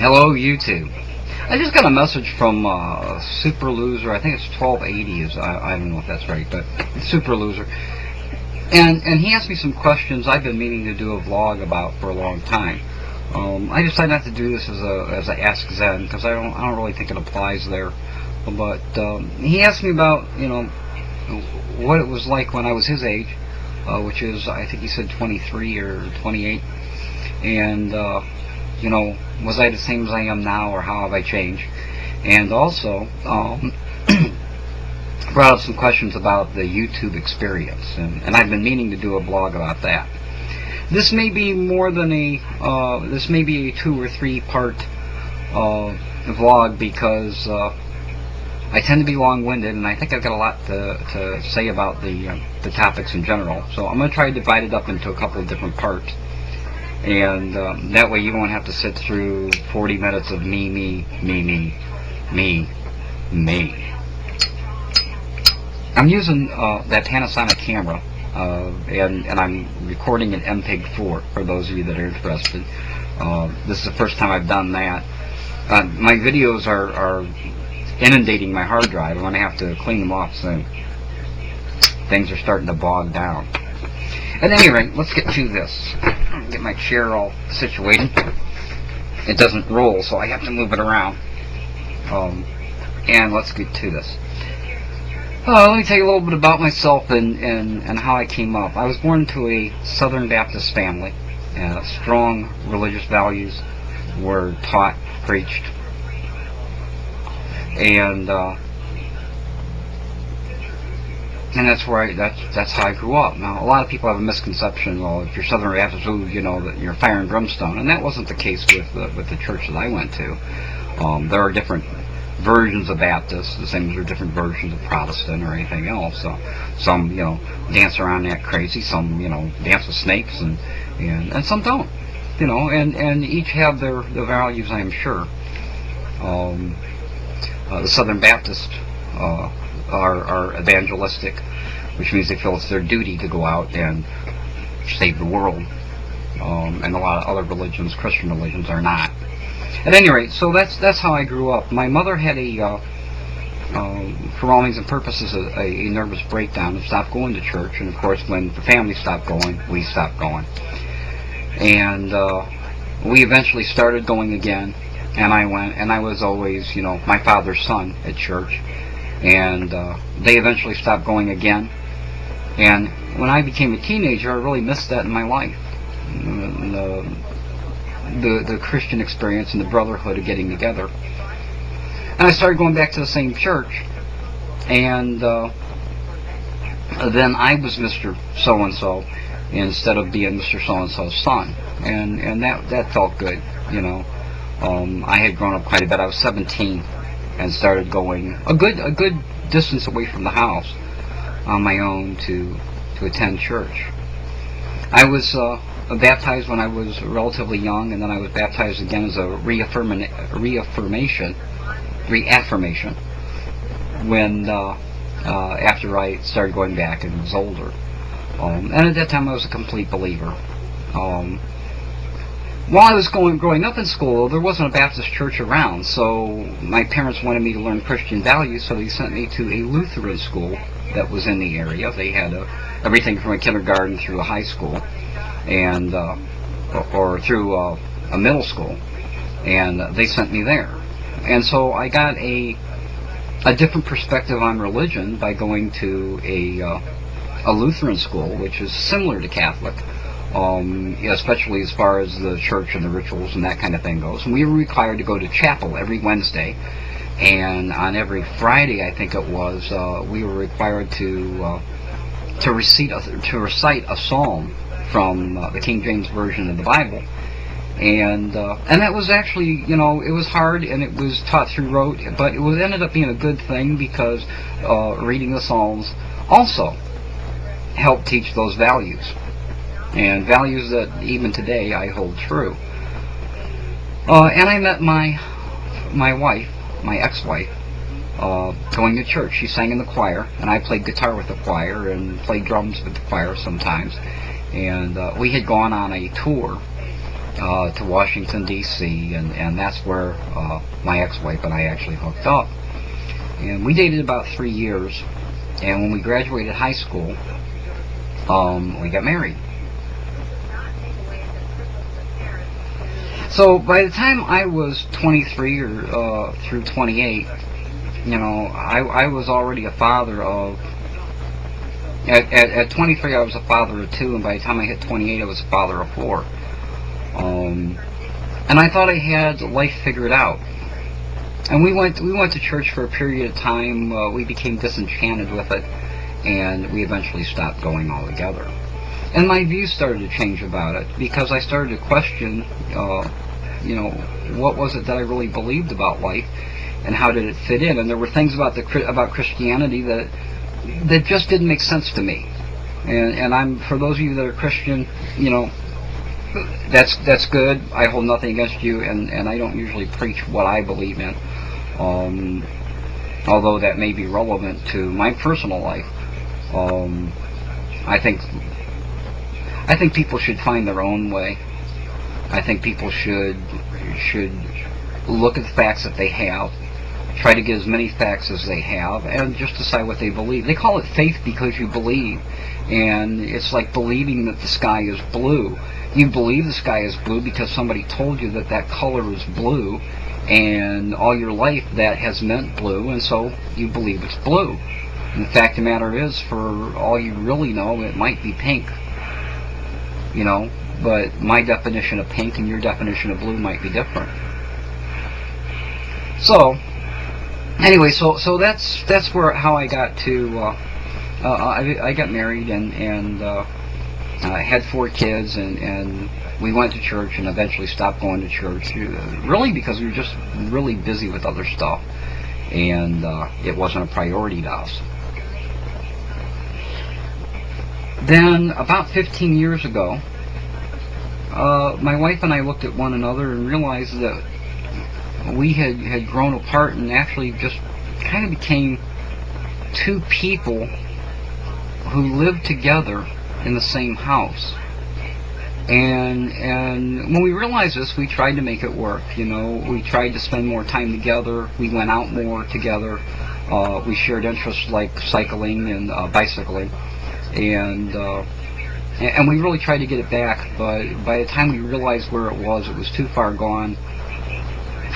Hello, YouTube. I just got a message from Super Loser. I think it's 1280. I don't know if that's right, but Super Loser. And he asked me some questions I've been meaning to do a vlog about for a long time. I decided not to do this as a Ask Zen because I don't really think it applies there. But he asked me about what it was like when I was his age, which is I think he said 23 or 28, and was I the same as I am now, or how have I changed? And also brought up some questions about the YouTube experience, and I've been meaning to do a blog about that. This may be more than this may be a 2 or 3 part vlog because I tend to be long-winded, and I think I've got a lot to say about the topics in general. So I'm going to try to divide it up into a couple of different parts. And that way you won't have to sit through 40 minutes of me. I'm using that Panasonic camera, and I'm recording an MPEG-4 for those of you that are interested. This is the first time I've done that. My videos are inundating my hard drive. I'm going to have to clean them off soon. Things are starting to bog down. At any rate, let's get to this. Get my chair all situated. It doesn't roll, so I have to move it around. And let's get to this. Let me tell you a little bit about myself and how I came up. I was born into a Southern Baptist family. Strong religious values were taught, preached, and that's where that's how I grew up. Now, a lot of people have a misconception. Well, if you're Southern Baptist, that you're fire and brimstone, and that wasn't the case with the church that I went to. There are different versions of Baptists, the same as there are different versions of Protestant or anything else. So some dance around that crazy, some dance with snakes, and some don't. And each have their values, I am sure. The Southern Baptists are evangelistic, which means they feel it's their duty to go out and save the world. And a lot of other religions, Christian religions, are not. At any rate, so that's how I grew up. My mother had for all means and purposes, a nervous breakdown and stopped going to church. And of course, when the family stopped going, we stopped going. And we eventually started going again. And I went, and I was always, my father's son at church. And they eventually stopped going again. And when I became a teenager, I really missed that in my life. The Christian experience and the brotherhood of getting together. And I started going back to the same church. And then I was Mr. So-and-so instead of being Mr. So-and-so's son. And that felt good, I had grown up quite a bit. I was 17 and started going a good distance away from the house on my own to attend church. I was baptized when I was relatively young, and then I was baptized again as a reaffirmation when after I started going back and was older. And at that time I was a complete believer. While I was growing up in school, there wasn't a Baptist church around, so my parents wanted me to learn Christian values, so they sent me to a Lutheran school that was in the area. They had everything from a kindergarten through a high school, and or through a middle school, and they sent me there. And so I got a different perspective on religion by going to a Lutheran school, which is similar to Catholic. Especially as far as the church and the rituals and that kind of thing goes. And we were required to go to chapel every Wednesday, and on every Friday, I think it was, we were required to recite a psalm from the King James Version of the Bible. And that was actually, it was hard, and it was taught through rote, but it ended up being a good thing because reading the Psalms also helped teach those values. And values that even today I hold true. And I met my wife, my ex-wife, going to church. She sang in the choir, and I played guitar with the choir and played drums with the choir sometimes. And we had gone on a tour to Washington, D.C., and that's where my ex-wife and I actually hooked up. And we dated about 3 years, and when we graduated high school, we got married. So by the time I was 23 or through 28, I was already a father of. At 23, I was a father of 2, and by the time I hit 28, I was a father of 4. And I thought I had life figured out. And we went to church for a period of time. We became disenchanted with it, and we eventually stopped going altogether. And my views started to change about it, because I started to question, what was it that I really believed about life, and how did it fit in? And there were things about Christianity that just didn't make sense to me. And for those of you that are Christian, that's good. I hold nothing against you, and I don't usually preach what I believe in, although that may be relevant to my personal life. I think people should find their own way. I think people should look at the facts that they have, try to get as many facts as they have, and just decide what they believe. They call it faith because you believe, and it's like believing that the sky is blue. You believe the sky is blue because somebody told you that color is blue, and all your life that has meant blue, and so you believe it's blue. And the fact of the matter is, for all you really know, it might be pink. But my definition of pink and your definition of blue might be different. So anyway, so that's how I got to. I got married and I had 4 kids, and we went to church and eventually stopped going to church, really because we were just really busy with other stuff, and it wasn't a priority to us. Then about 15 years ago, my wife and I looked at one another and realized that we had grown apart and actually just kind of became 2 people who lived together in the same house. And when we realized this, we tried to make it work. We tried to spend more time together. We went out more together. We shared interests like cycling and bicycling, and we really tried to get it back. But by the time we realized where it was too far gone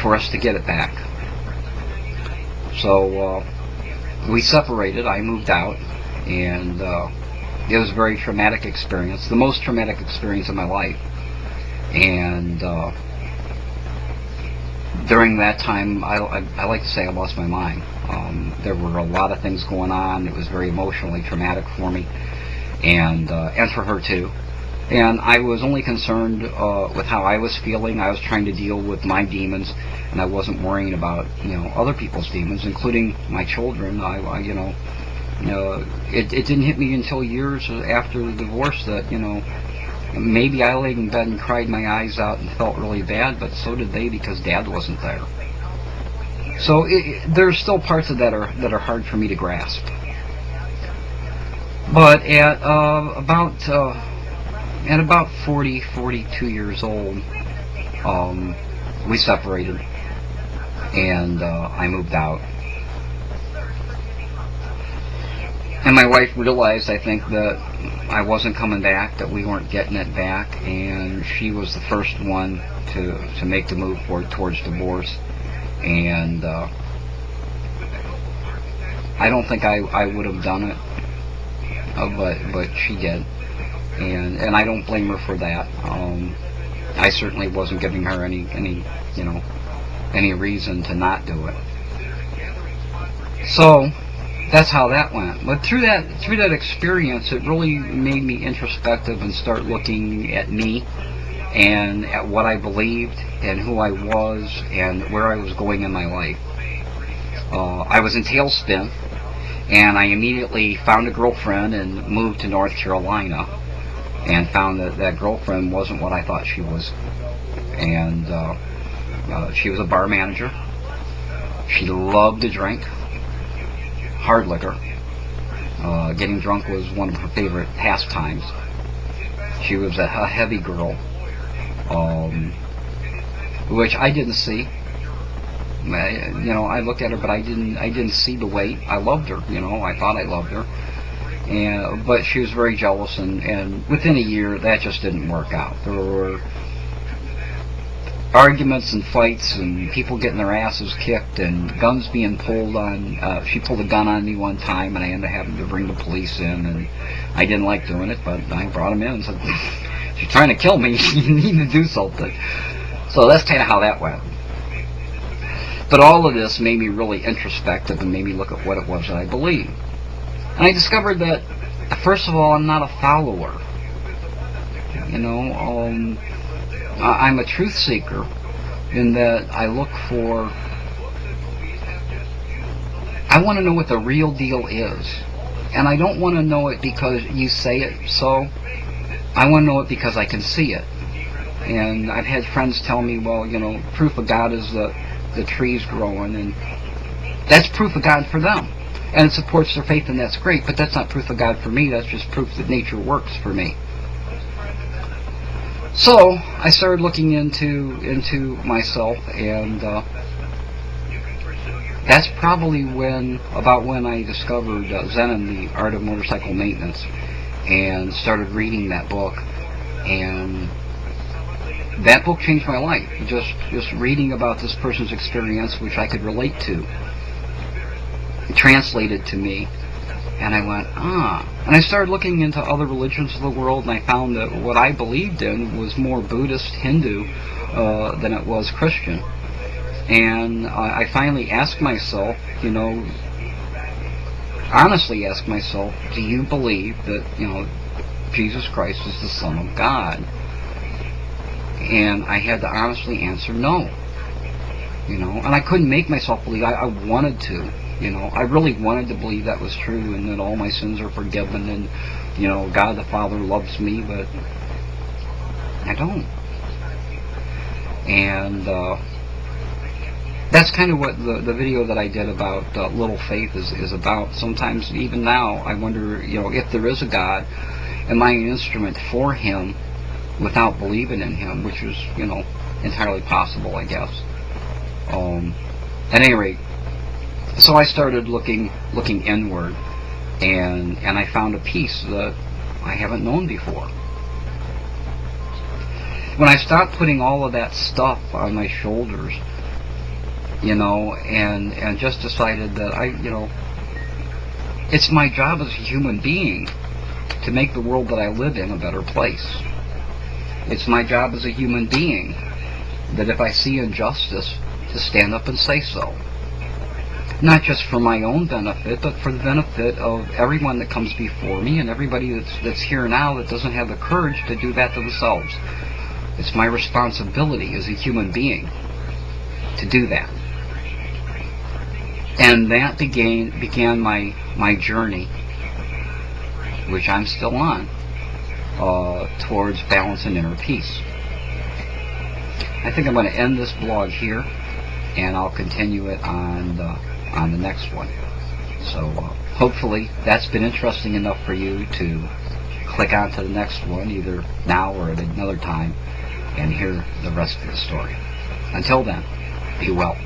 for us to get it back. So we separated. I moved out, and it was a very traumatic experience, the most traumatic experience of my life. And during that time, I like to say I lost my mind. There were a lot of things going on. It was very emotionally traumatic for me, and for her too. And I was only concerned with how I was feeling. I was trying to deal with my demons, and I wasn't worrying about other people's demons, including my children. It didn't hit me until years after the divorce that maybe I laid in bed and cried my eyes out and felt really bad, but so did they, because Dad wasn't there. So there's still parts of that are hard for me to grasp. But at about 42 years old, we separated, and I moved out. And my wife realized, I think, that I wasn't coming back, that we weren't getting it back, and she was the first one to make the move towards divorce. And I don't think I would have done it, but she did. And I don't blame her for that. I certainly wasn't giving her any reason to not do it. So that's how that went. But through that experience, it really made me introspective and start looking at me and at what I believed and who I was and where I was going in my life. I was in tailspin, and I immediately found a girlfriend and moved to North Carolina, and found that girlfriend wasn't what I thought she was. And she was a bar manager. She loved to drink hard liquor. Getting drunk was one of her favorite pastimes. She was a heavy girl, which I didn't see. I looked at her, but I didn't see the weight. I loved her, I thought I loved her, but she was very jealous, and within a year, that just didn't work out. There were arguments and fights, and people getting their asses kicked, and guns being pulled on. She pulled a gun on me one time, and I ended up having to bring the police in, and I didn't like doing it, but I brought them in and said, if you're trying to kill me, you need to do something. So that's kind of how that went. But all of this made me really introspective and made me look at what it was that I believed. And I discovered that, first of all, I'm not a follower. I'm a truth seeker in that I look for... I want to know what the real deal is. And I don't want to know it because you say it so. I want to know it because I can see it. And I've had friends tell me, well, proof of God is the trees growing, and that's proof of God for them, and it supports their faith, and that's great, but that's not proof of God for me. That's just proof that nature works for me. So I started looking into myself, and that's probably about when I discovered Zen and the Art of Motorcycle Maintenance, and started reading that book. And that book changed my life. Just reading about this person's experience, which I could relate to, translated to me, and I went, And I started looking into other religions of the world, and I found that what I believed in was more Buddhist, Hindu, than it was Christian. And I finally asked myself, honestly asked myself, do you believe that, Jesus Christ is the Son of God? And I had to honestly answer no. And I couldn't make myself believe. I wanted to. I really wanted to believe that was true, and that all my sins are forgiven, and God the Father loves me, but I don't. And that's kind of what the video that I did about little faith is about. Sometimes, even now, I wonder, if there is a God, am I an instrument for Him without believing in Him, which is, entirely possible, I guess. At any rate, so I started looking inward, and I found a peace that I haven't known before. When I stopped putting all of that stuff on my shoulders, and just decided that it's my job as a human being to make the world that I live in a better place. It's my job as a human being that if I see injustice, to stand up and say so. Not just for my own benefit, but for the benefit of everyone that comes before me, and everybody that's here now that doesn't have the courage to do that themselves. It's my responsibility as a human being to do that. And that began my journey, which I'm still on, towards balance and inner peace. I think I'm going to end this blog here, and I'll continue it on the next one. So hopefully that's been interesting enough for you to click on to the next one, either now or at another time, and hear the rest of the story. Until then, be well.